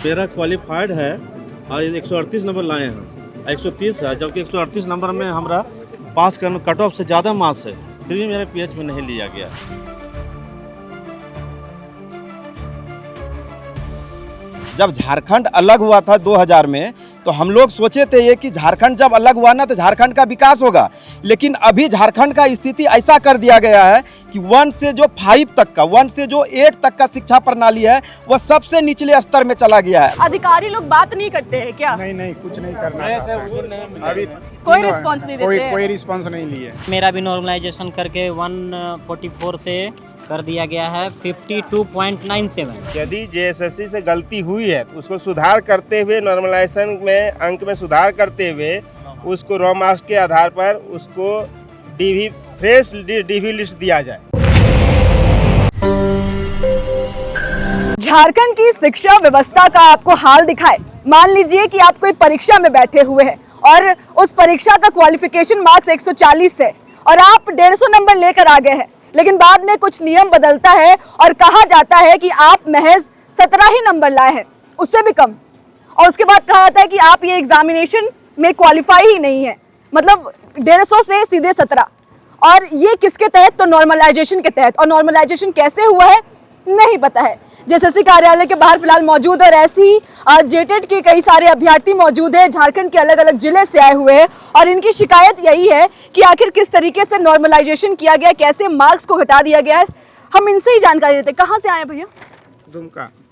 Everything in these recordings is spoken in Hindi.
मेरा क्वालिफाइड है और 138 नंबर लाए हैं, 130 है, जबकि 138 नंबर में हमारा पास करने कट ऑफ से ज़्यादा मार्क्स है, फिर भी मेरा पीएच में नहीं लिया गया। जब झारखंड अलग हुआ था 2000 में, तो हम लोग सोचे थे ये कि झारखंड जब अलग हुआ ना तो झारखंड का विकास होगा, लेकिन अभी झारखंड का स्थिति ऐसा कर दिया गया है कि 1 से जो 5 तक का, 1 से जो 8 तक का शिक्षा प्रणाली है वह सबसे निचले स्तर में चला गया है। अधिकारी लोग बात नहीं करते हैं क्या? नहीं कुछ नहीं करना चाहता है। अभी कोई रिस्पॉन्स नहीं देते? कोई रिस्पॉन्स नहीं लिए। मेरा भी नॉर्मलाइजेशन करके 144 से कर दिया गया है 52.97। यदि जेएसएससी से गलती हुई है तो उसको सुधार करते हुए, नॉर्मलाइजेशन में अंक में सुधार करते हुए उसको रॉ मार्क्स के आधार पर उसको फ्रेश डीवी लिस्ट दिया जाए। झारखंड की शिक्षा व्यवस्था का आपको हाल दिखाए। मान लीजिए कि आप कोई परीक्षा में बैठे हुए हैं और उस परीक्षा का क्वालिफिकेशन मार्क्स 140 है और आप 150 नंबर लेकर आ गए हैं, लेकिन बाद में कुछ नियम बदलता है और कहा जाता है कि आप महज 17 ही नंबर लाए हैं, उससे भी कम, और उसके बाद कहा जाता है कि आप ये एग्जामिनेशन में क्वालिफाई ही नहीं है, मतलब 150 से सीधे 17। और ये किसके तहत? तो नॉर्मलाइजेशन के तहत। और नॉर्मलाइजेशन कैसे हुआ है नहीं पता है। जेएसएससी कार्यालय के बाहर फिलहाल मौजूद है और ऐसे ही जेटेट के कई सारे अभ्यर्थी मौजूद हैं, झारखंड के अलग अलग जिले से आए हुए हैं, और इनकी शिकायत यही है कि आखिर किस तरीके से नॉर्मलाइजेशन किया गया, कैसे मार्क्स को घटा दिया गया है। हम इनसे ही जानकारी लेते हैं। कहाँ से आए भैया?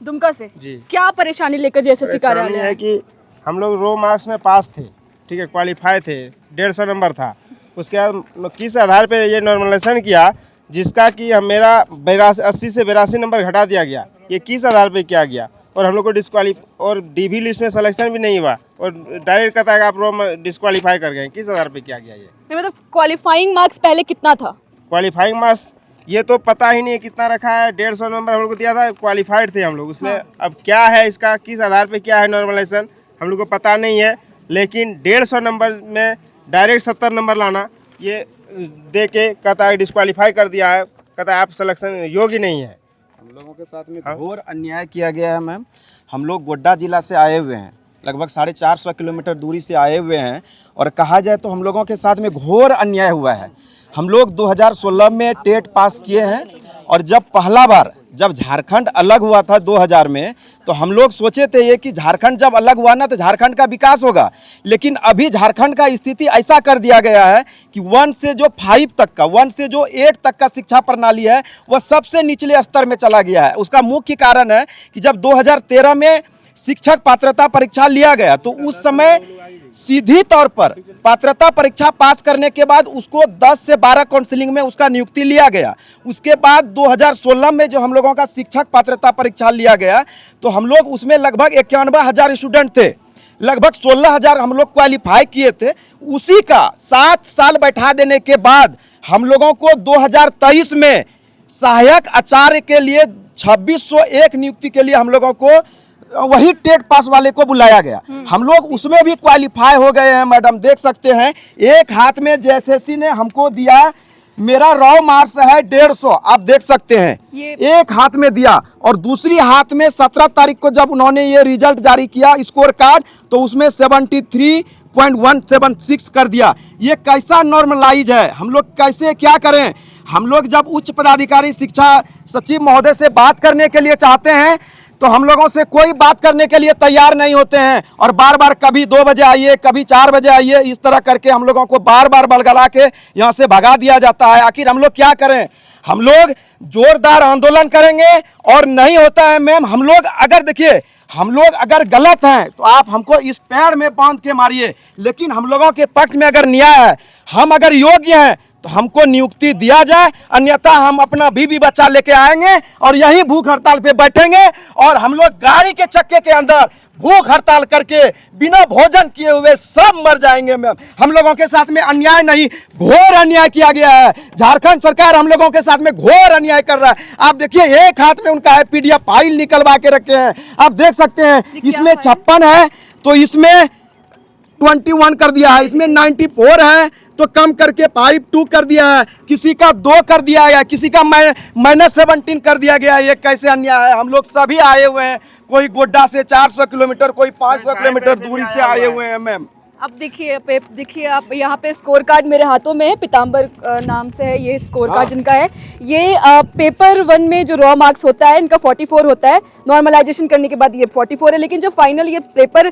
दुमका से जी। क्या परेशानी लेकर जेएसएससी कार्यालय है कि हम लोग रो मार्क्स में पास थे, ठीक है, क्वालिफाई थे, 150 नंबर था। उसके बाद किस आधार पे ये नॉर्मलाइजेशन किया जिसका कि मेरा 80 से 82 नंबर घटा दिया गया, ये किस आधार पे किया गया? और हम लोग को और डीवी लिस्ट में सिलेक्शन भी नहीं हुआ और डायरेक्ट कहता है कि आप डिस्क्वालीफाई कर गए। किस आधार पे किया गया ये? मतलब क्वालिफाइंग मार्क्स पहले कितना था? क्वालिफाइंग मार्क्स ये तो पता ही नहीं है कितना रखा है। 150 नंबर हम लोग को दिया था, क्वालिफाइड थे हम लोग उसमें। हाँ। अब क्या है इसका, किस आधार पे क्या है नॉर्मलाइजेशन, हम लोग को पता नहीं है। लेकिन 150 नंबर में डायरेक्ट 70 नंबर लाना, ये दे के कहता है डिस्क्वालीफाई कर दिया है, कहता है आप सिलेक्शन योग्य नहीं है। हम लोगों के साथ में घोर अन्याय किया गया है मैम। हम लोग गोड्डा जिला से आए हुए हैं, लगभग 450 किलोमीटर दूरी से आए हुए हैं, और कहा जाए तो हम लोगों के साथ में घोर अन्याय हुआ है। हम लोग 2016 में टेट पास किए हैं, और जब पहला बार जब झारखंड अलग हुआ था 2000 में, तो हम लोग सोचे थे ये कि झारखंड जब अलग हुआ ना तो झारखंड का विकास होगा, लेकिन अभी झारखंड का स्थिति ऐसा कर दिया गया है कि 1 से जो 5 तक का, 1 से जो 8 तक का शिक्षा प्रणाली है वह सबसे निचले स्तर में चला गया है। उसका मुख्य कारण है कि जब 2013 में शिक्षक पात्रता परीक्षा लिया गया तो उस समय सीधी तौर पर पात्रता परीक्षा पास करने के बाद उसको 10 से 12 काउंसलिंग में उसका नियुक्ति लिया गया। उसके बाद 2016 में जो हम लोगों का शिक्षक पात्रता परीक्षा लिया गया तो हम लोग उसमें लगभग 91,000 स्टूडेंट थे, लगभग 16,000 हम लोग क्वालिफाई किए थे। उसी का 7 साल बैठा देने के बाद हम लोगों को 2023 में सहायक आचार्य के लिए 2601 नियुक्ति के लिए हम लोगों को वही टेट पास वाले को बुलाया गया। हम लोग उसमें भी क्वालिफाई हो गए हैं मैडम, देख सकते हैं। एक हाथ में जेएसएससी ने हमको दिया, मेरा रॉ मार्क्स है 150, आप देख सकते हैं, एक हाथ में दिया, और दूसरी हाथ में 17 तारीख को जब उन्होंने ये रिजल्ट जारी किया स्कोर कार्ड, तो उसमें 73.176 कर दिया। ये कैसा नॉर्मलाइज है? हम लोग कैसे क्या करें? हम लोग जब उच्च पदाधिकारी शिक्षा सचिव महोदय से बात करने के लिए चाहते हैं तो हम लोगों से कोई बात करने के लिए तैयार नहीं होते हैं, और बार बार कभी 2 बजे आइए, कभी 4 बजे आइए, इस तरह करके हम लोगों को बार बार बलगला के यहाँ से भगा दिया जाता है। आखिर हम लोग क्या करें? हम लोग जोरदार आंदोलन करेंगे और नहीं होता है मैम। हम लोग अगर देखिए, हम लोग अगर गलत हैं तो आप हमको इस पैर में बांध के मारिए, लेकिन हम लोगों के पक्ष में अगर न्याय है, हम अगर योग्य हैं तो हमको नियुक्ति दिया जाए, अन्यथा हम अपना बीवी बच्चा लेके आएंगे और यहीं भूख हड़ताल पे बैठेंगे और हम लोग गाड़ी के चक्के के अंदर भूख हड़ताल करके बिना भोजन किए हुए सब मर जाएंगे मैम। हम लोगों के साथ में अन्याय नहीं, घोर अन्याय किया गया है। झारखंड सरकार हम लोगों के साथ में घोर अन्याय कर रहा है। आप देखिए, एक हाथ में उनका है PDF फाइल निकलवा के रखे हैं, आप देख सकते हैं, इसमें 56 है, तो इसमें 21 कर दिया है, इसमें 94 है तो कम करके 52 कर दिया है, किसी का 2 कर दिया है, किसी का -17 कर दिया गया है। ये कैसे अन्याय है? हम लोग सभी आए हुए हैं, कोई गोड्डा से 400 किलोमीटर, कोई 500 किलोमीटर दूरी से आए हुए हैं मैम। अब देखिए आप यहाँ पे स्कोर कार्ड मेरे हाथों में है, पीताम्बर नाम से है ये स्कोर कार्ड जिनका है। ये पेपर 1 में जो रॉ मार्क्स होता है इनका 44 होता है, नॉर्मलाइजेशन करने के बाद ये 44 है, लेकिन जब फाइनल ये पेपर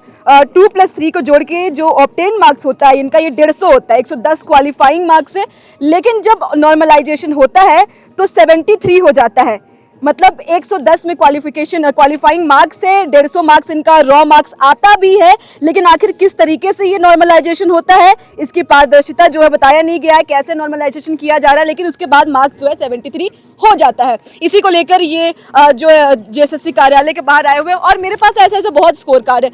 2+3 को जोड़ के जो ऑब्टेन मार्क्स होता है इनका ये 150 होता है, 110 क्वालिफाइंग मार्क्स है। लेकिन जब नॉर्मलाइजेशन होता है तो 73 हो जाता है, मतलब 110 में क्वालिफाइंग मार्क्स है, 150 मार्क्स इनका रॉ मार्क्स आता भी है। लेकिन आखिर किस तरीके से ये नॉर्मलाइजेशन होता है इसकी पारदर्शिता जो है बताया नहीं गया है, कैसे नॉर्मलाइजेशन किया जा रहा है, लेकिन उसके बाद मार्क्स जो है 73 हो जाता है। इसी को लेकर ये जो जेएसएससी कार्यालय के बाहर आए हुए हैं और मेरे पास ऐसे बहुत स्कोर कार्ड है।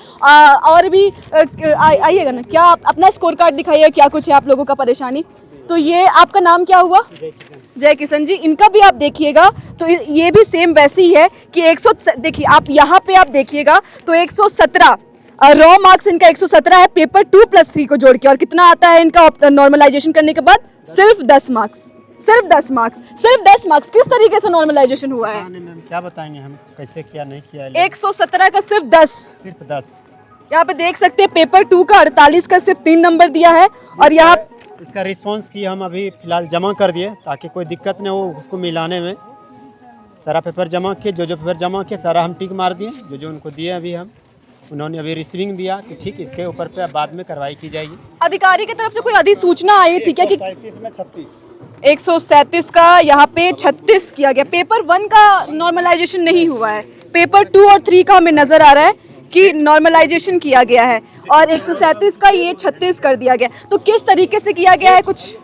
और भी आइएगा ना, क्या आप अपना स्कोर कार्ड दिखाइए, क्या कुछ है आप लोगों का परेशानी। तो ये आपका नाम क्या हुआ? जय किशन जी। इनका भी आप देखिएगा तो ये भी सेम वैसी ही है कि 100, देखिए आप यहाँ पे आप देखिएगा तो 117 रॉ मार्क्स इनका 117 है पेपर 2+3 को जोड़ के, और कितना आता है इनका नॉर्मलाइजेशन करने के बाद? सिर्फ 10 मार्क्स, सिर्फ 10 मार्क्स, सिर्फ 10 मार्क्स। किस तरीके से नॉर्मलाइजेशन हुआ है? मैम क्या बताएंगे हम, कैसे किया नहीं किया। 117 का सिर्फ 10, सिर्फ 10। यहाँ पे देख सकते हैं पेपर 2 का 48 का सिर्फ 3 नंबर दिया है। और यहाँ इसका रिस्पांस की हम अभी फिलहाल जमा कर दिए ताकि कोई दिक्कत न हो उसको मिलाने में। सारा पेपर जमा किए, जो पेपर जमा किए सारा हम टिक मार दिए, जो उनको दिए अभी हम, उन्होंने अभी रिसीविंग दिया कि ठीक इसके ऊपर पे बाद में कार्रवाई की जाएगी। अधिकारी की तरफ से कोई अधिसूचना आई थी क्या कि 137 में 36, 137 का यहाँ पे 36 किया गया? पेपर 1 का नॉर्मलाइजेशन नहीं हुआ है, पेपर 2 और 3 का हमें नजर आ रहा है कि नॉर्मलाइजेशन किया गया है, और 137 का ये 36 कर दिया गया। तो किस तरीके से किया गया है? कुछ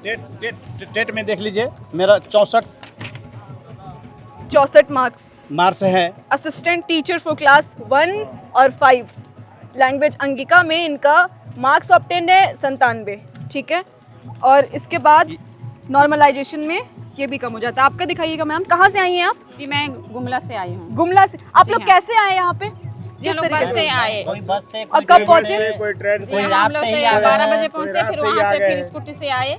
डेट में देख लीजिए, मेरा 64 मार्क्स है। असिस्टेंट टीचर फॉर क्लास 1 और 5 लैंग्वेज अंगिका में इनका मार्क्स ऑब्टेन है 97, ठीक है। और इसके बाद नॉर्मलाइजेशन में ये भी कम हो जाता है। आपका दिखाइएगा मैम, कहाँ से आई हैं आप? जी मैं गुमला से आई हूँ। गुमला से। आप जी लोग हाँ। कैसे आए यहाँ पे? जी हम लोग बस से आए। कोई बस से, और कब पहुँचे? कोई ट्रेन जी से, हम लोग से 12 बजे पहुँचे, फिर कोई वहाँ रात से से ही आ फिर गए। स्कूटी से आए।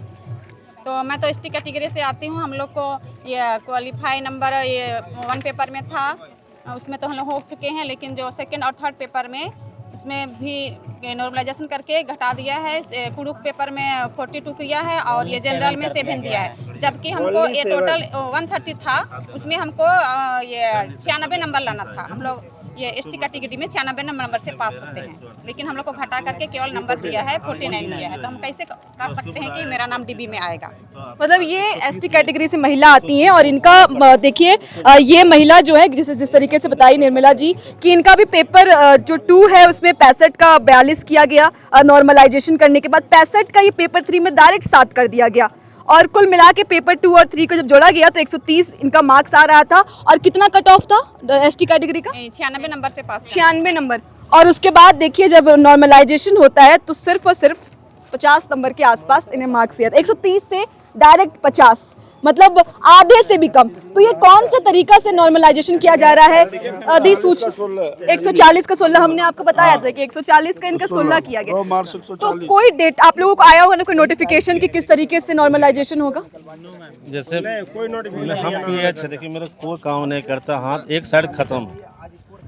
तो मैं तो एसटी कैटेगरी से आती हूँ। हम लोग को ये क्वालिफाई नंबर ये 1 पेपर में था, उसमें तो हम लोग हो चुके हैं, लेकिन जो 2nd और 3rd पेपर में उसमें भी नॉर्मलाइजेशन करके घटा दिया है। कुड़ुक पेपर में 42 किया है और ये जनरल में 7 दिया है, जबकि हमको ये टोटल 130 था, उसमें हमको ये 96 नंबर लाना था। हम लोग ये एसटी कैटेगरी में 96 नंबर से पास होते हैं, लेकिन हम लोग को घटा करके केवल नंबर दिया है 49 दिया है। तो हम कैसे कह सकते हैं कि मेरा नाम डीबी में आएगा? मतलब ये एसटी कैटेगरी से महिला आती हैं और इनका देखिए ये महिला जो है जिस तरीके से बताई निर्मला जी कि इनका भी पेपर जो 2 है उसमें 65 का 42 किया गया नॉर्मलाइजेशन करने के बाद, 65 का ये पेपर 3 में डायरेक्ट 7 कर दिया गया, और कुल मिला के पेपर 2 और 3 को जब जोड़ा गया तो 130 इनका मार्क्स आ रहा था। और कितना कट ऑफ था एसटी कैटेगरी का? 96 नंबर से पास। 96 नंबर। और उसके बाद देखिए जब नॉर्मलाइजेशन होता है तो सिर्फ और सिर्फ 50 नंबर के आसपास इन्हें मार्क्स दिया था, 130 से डायरेक्ट 50, मतलब आधे से भी कम। तो ये कौन सा तरीका से नॉर्मलाइजेशन किया जा रहा है? अधिसूचना 140 का 16 हमने आपको बताया था कि 140 का इनका 16 किया गया। तो कोई डेट आप लोगों को आया होगा ना, कोई नोटिफिकेशन कि किस तरीके से नॉर्मलाइजेशन होगा? जैसे कोई नोटिफिकेशन हम पीएच है, देखिए मेरा कोई काम नहीं करता, हाथ एक साइड खत्म,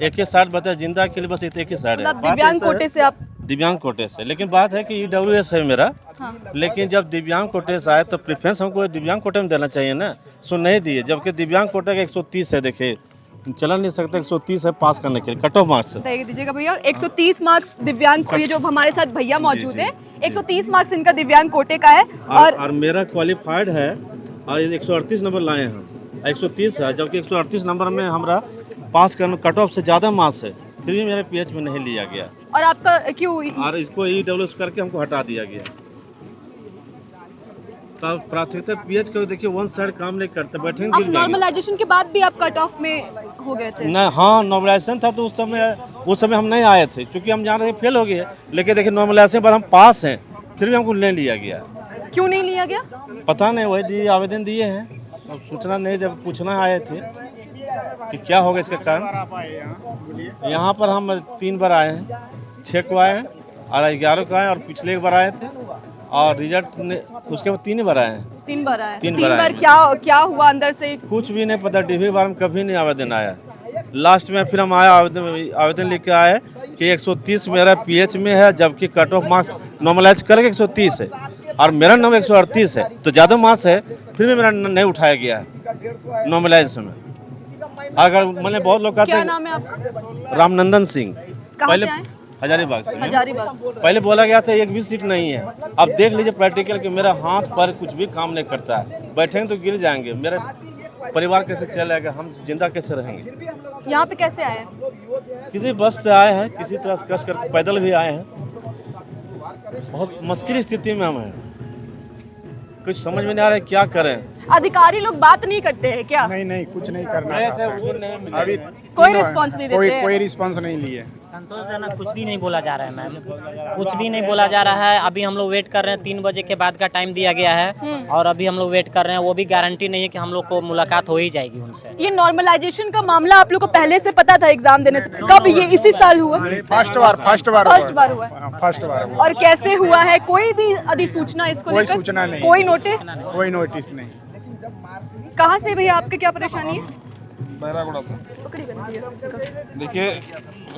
एक ही साइड बता जिंदा के लिए बस एक ही साइड है। मतलब दिव्यांग कोटे से आप? दिव्यांग कोटे से, लेकिन बात है कि ईडब्ल्यूएस है मेरा। हाँ। लेकिन जब दिव्यांग कोटे से आए तो प्रेफरेंस हमको दिव्यांग कोटे में देना चाहिए ना, सो नहीं दिए, जबकि दिव्यांग कोटे का 130 है, देखिए चला नहीं सकते, 130 है पास करने के लिए कट ऑफ मार्क्स। देख दीजिएगा भैया, 130 मार्क्स दिव्यांग, ये जो हमारे साथ भैया मौजूद है, 130 मार्क्स इनका दिव्यांग कोटे का है। और मेरा क्वालिफाइड है और 138 नंबर लाए हैं, 130 है, जबकि 138 नंबर में हमारा पास करना कट ऑफ से ज़्यादा मार्क्स है, फिर भी मेरे पीएच में नहीं लिया गया। और आपका क्यों? और इसको ईडब्ल्यूएस करके हमको हटा दिया गया। तब प्राथमिकता पीएच को देखिए 1 साइड काम नहीं करते, बैठेंगे आप गिर जाएंगे। नॉर्मलाइजेशन के बाद भी आप कट ऑफ में हो गए थे? नहीं, हाँ नॉर्मलाइजेशन था तो उस समय हम नहीं आए थे, क्योंकि हम जान रहे फेल हो गए, लेकिन देखिए नॉर्मलाइजेशन के बाद हम पास हैं, फिर भी हमको नहीं लिया गया। क्यों नहीं लिया गया? पता नहीं, वही आवेदन दिए हैं, अब सूचना नहीं, जब पूछना आए थे कि क्या होगा इसका कारण। यहाँ पर हम 3 बार आए हैं, 6 को आए हैं और 11 को आए और पिछले एक बार आए थे और रिजल्ट ने उसके बाद 3 बार आए हैं। 3 बार आया, तीन 3 बार बार आए। क्या हुआ अंदर से? कुछ भी नहीं पता, डीवी के बारे में कभी नहीं आवेदन आया। लास्ट में फिर हम आए आवेदन लिख के आए कि 130 मेरा पीएच में है, जबकि कट ऑफ मार्क्स नॉर्मलाइज करके 130 है और मेरा नाम 138 है, तो ज़्यादा मार्क्स है, फिर भी मेरा नहीं उठाया गया है नॉर्मलाइजेशन में। अगर मैंने बहुत लोग कहते क्या हैं नाम है आपका? रामनंदन सिंह, कहाँ से आए? हजारीबाग से। हजारीबाग से। पहले बोला गया था एक भी सीट नहीं है, अब देख लीजिए प्रैक्टिकल कि मेरा हाथ पर कुछ भी काम नहीं करता है, बैठेंगे तो गिर जाएंगे, मेरा परिवार कैसे चलेगा, हम जिंदा कैसे रहेंगे। यहाँ पे कैसे आए हैं? किसी बस से आए हैं, किसी तरह से कस कर पैदल भी आए हैं, बहुत मुश्किल स्थिति में हम हैं, कुछ समझ में नहीं आ रहा है क्या करें। अधिकारी लोग बात नहीं करते हैं क्या? नहीं कुछ नहीं करना आए थे, चाहते वो नहीं मिले। अभी कोई रिस्पॉन्स नहीं देते हैं? कोई रिस्पांस नहीं लिए। संतोषजनक कुछ भी नहीं बोला जा रहा है मैम, कुछ भी नहीं बोला जा रहा है। अभी हम लोग वेट कर रहे हैं, 3 बजे के बाद का टाइम दिया गया है और अभी हम लोग वेट कर रहे हैं। वो भी गारंटी नहीं है कि हम लोग को मुलाकात हो ही जाएगी उनसे। ये नॉर्मलाइजेशन का मामला आप लोग को पहले से पता था एग्जाम देने से? कब ये इसी साल हुआ? फर्स्ट बार फर्स्ट बार हुआ है। फर्स्ट बार और कैसे हुआ है? कोई भी अधिसूचना इसको कोई लेकर? सूचना नहीं। कोई नोटिस? कोई नोटिस नहीं। कहाँ से भैया, आपके क्या परेशानी है? बहरागुड़ा से। देखिए,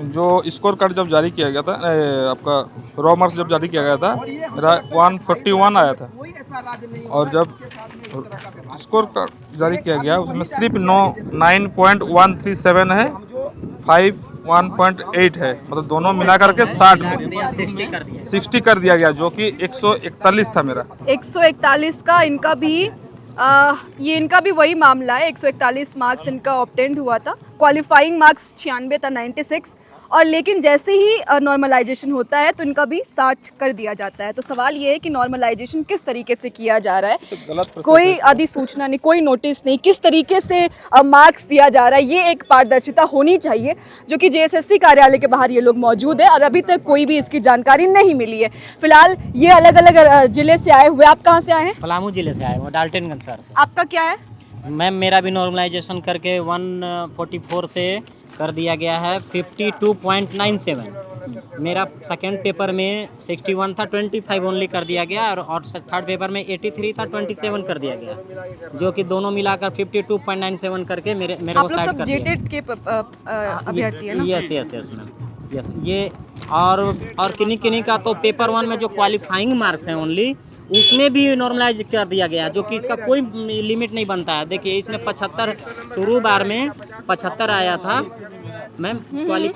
जो स्कोर कार्ड जब जारी किया गया था, आपका रॉ मार्क्स जब जारी किया गया था, मेरा 141 आया था और जब स्कोर कार्ड जारी किया गया उसमें सिर्फ 9.137 है, 5 1.8 है, मतलब दोनों मिला करके 60 कर दिया गया, जो कि 141 था मेरा। 141 का इनका भी ये इनका भी वही मामला है। 141 मार्क्स इनका ऑब्टेंड हुआ था। क्वालिफाइंग मार्क्स 96 था, 96, और लेकिन जैसे ही नॉर्मलाइजेशन होता है तो इनका भी 60 कर दिया जाता है। तो सवाल ये है कि नॉर्मलाइजेशन किस तरीके से किया जा रहा है, कोई अधिसूचना नहीं, कोई नोटिस नहीं, किस तरीके से मार्क्स दिया जा रहा है, ये एक पारदर्शिता होनी चाहिए, जो कि जेएसएससी कार्यालय के बाहर ये लोग मौजूद है और अभी तक कोई भी इसकी जानकारी नहीं मिली है। फिलहाल ये अलग अलग जिले से आए हुए। आप कहाँ से आए हैं? पलामू जिले से आए हुए, डाल्टनगंज शहर से। आपका क्या है? मैम मेरा भी नॉर्मलाइजेशन करके 144 से कर दिया गया है 52.97। मेरा सेकंड पेपर में 61 था, 25 ओनली कर दिया गया और थर्ड पेपर में 83 था, 27 कर दिया गया, जो कि दोनों मिलाकर 52.97 करके मेरे को आप लोग साइड सब कर दिया। जेटेट के अभ्यर्थी है ना? Yes ma'am, yes. ये और किन्हीं का तो पेपर 1 में जो क्वालिफाइंग मार्क्स हैं ओनली, उसमें भी नॉर्मलाइज कर दिया गया, जो कि इसका कोई लिमिट नहीं बनता है। देखिए, इसमें 75 शुरू बार में 75 आया था मैम,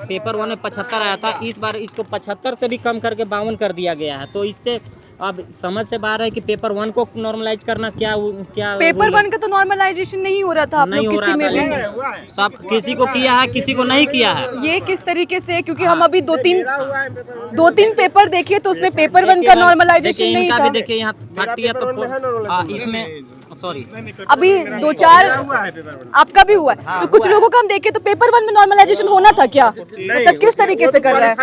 पेपर 1 में 75 आया था, इस बार इसको 75 से भी कम करके 52 कर दिया गया है। तो इससे अब समझ से बाहर है कि पेपर 1 को नॉर्मलाइज करना क्या पेपर 1 का तो नॉर्मलाइजेशन नहीं हो रहा था। आप लोग किसी में भी सब किसी को किया है, किसी को नहीं किया है। ये किस तरीके से? क्योंकि हम अभी दो तीन पेपर देखे तो उसमें पेपर 1 का नॉर्मलाइजेशन नहीं था। भी देखिए, यहाँ 30 है तो इसमें सॉरी अभी 2-4 आपका भी हुआ है। तो कुछ लोगों का हम देखे तो पेपर 1 में नॉर्मलाइजेशन होना था क्या? मतलब किस तरीके से कर रहा है?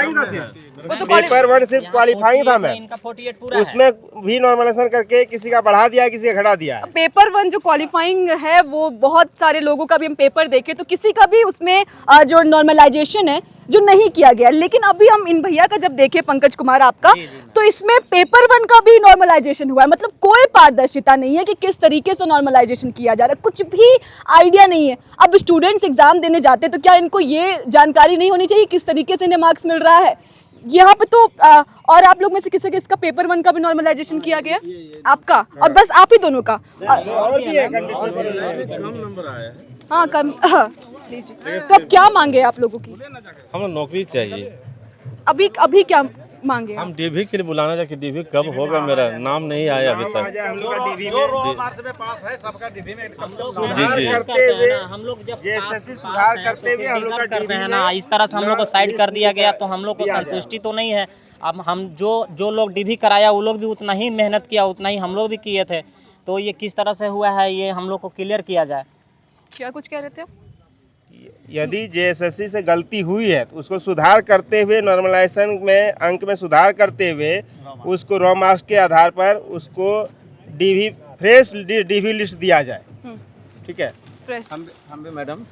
पेपर 1 सिर्फ क्वालिफाइंग था मैम, इनका 48 पूरा उसमें भी नॉर्मलाइजेशन करके किसी का बढ़ा दिया, किसी का घटा दिया है। पेपर 1 जो क्वालिफाइंग है वो बहुत सारे लोगों का भी हम पेपर देखे तो किसी का भी उसमें जो नॉर्मलाइजेशन है जो नहीं किया गया। लेकिन अभी हम इन भैया का जब देखे, पंकज कुमार आपका, तो इसमें पेपर 1 का भी नॉर्मलाइजेशन हुआ है। मतलब कोई पारदर्शिता नहीं है कि किस तरीके से नॉर्मलाइजेशन किया जा रहा है, कुछ भी आइडिया नहीं है। अब स्टूडेंट्स एग्जाम देने जाते तो क्या इनको ये जानकारी नहीं होनी चाहिए किस तरीके से इन्हें मार्क्स मिल रहा है? यहाँ पे तो और आप लोग में से किसी किसका पेपर 1 का भी नॉर्मलाइजेशन किया गया? आपका और बस आप ही दोनों का? हाँ, कम। कब क्या मांगे आप लोगों की? हम लोग नौकरी चाहिए। अभी क्या मांगे? हम डीवी के लिए बुलाना था कि डीवी कब होगा, मेरा नाम नहीं आया अभी तक। जो रॉ मार्क्स में पास है सबका डीवी में जी हम लोग जब जेएसएससी सुधार करते हुए हम लोग का करते हैं ना, इस तरह से हम लोग को साइड कर दिया गया तो हम लोग को संतुष्टि तो नहीं है। अब हम जो लोग डीवी कराया वो लोग भी उतना ही मेहनत किया, उतना ही हम लोग भी किए थे। तो ये किस तरह से हुआ है, ये हम लोग को क्लियर किया जाए। क्या कुछ कह रहे थे? यदि जेएसएससी से गलती हुई है तो उसको सुधार करते हुए, नॉर्मलाइजेशन में अंक में सुधार करते हुए, उसको रॉ मार्क्स के आधार पर उसको डीवी फ्रेश डीवी लिस्ट दिया जाए। ठीक है। हम भी मैडम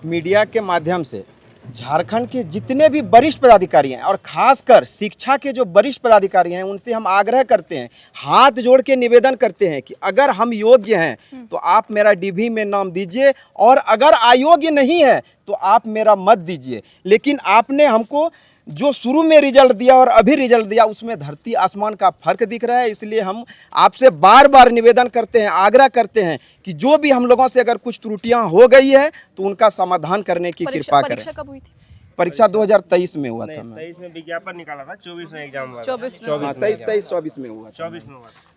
मीडिया के माध्यम से झारखंड के जितने भी वरिष्ठ पदाधिकारी हैं और खासकर शिक्षा के जो वरिष्ठ पदाधिकारी हैं उनसे हम आग्रह करते हैं, हाथ जोड़ के निवेदन करते हैं कि अगर हम योग्य हैं तो आप मेरा डीवी में नाम दीजिए, और अगर अयोग्य नहीं है तो आप मेरा मत दीजिए। लेकिन आपने हमको जो शुरू में रिजल्ट दिया और अभी रिजल्ट दिया उसमें धरती आसमान का फर्क दिख रहा है। इसलिए हम आपसे बार बार निवेदन करते हैं, आग्रह करते हैं कि जो भी हम लोगों से अगर कुछ त्रुटियां हो गई है तो उनका समाधान करने की कृपा करें। परीक्षा कब हुई थी? परीक्षा 2023 में हुआ था। 23 में विज्ञापन निकाला था, 24 में एग्जाम हुआ। 23-24 में हुआ था।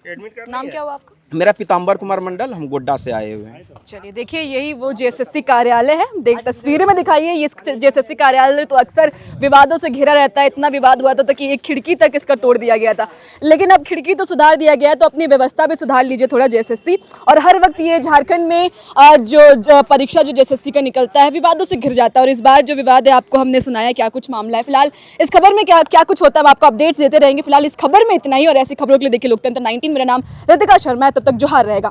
एडमिट कर नाम क्या हुआ आपका? मेरा पीताम्बर कुमार मंडल, हम गोड्डा से आए हुए हैं। चलिए देखिए, यही वो जेएसएससी कार्यालय है। देख तस्वीरें में दिखाइए, ये जेएसएससी कार्यालय तो अक्सर विवादों से घिरा रहता है। इतना विवाद हुआ था कि एक खिड़की तक इसका तोड़ दिया गया था, लेकिन अब खिड़की तो सुधार दिया गया है, तो अपनी व्यवस्था भी सुधार लीजिए थोड़ा जेएसएससी। और हर वक्त ये झारखंड में जो परीक्षा जो जेएसएससी का निकलता है विवादों से घिर जाता है, और इस बार जो विवाद है आपको हमने सुनाया क्या कुछ मामला है। फिलहाल इस खबर में क्या कुछ होता है हम आपको अपडेट्स देते रहेंगे। फिलहाल इस खबर में इतना ही, और ऐसी खबरों के लिए देखिए लोकतंत्र 19। मेरा नाम रितिका शर्मा है, तब तक जोहार रहेगा।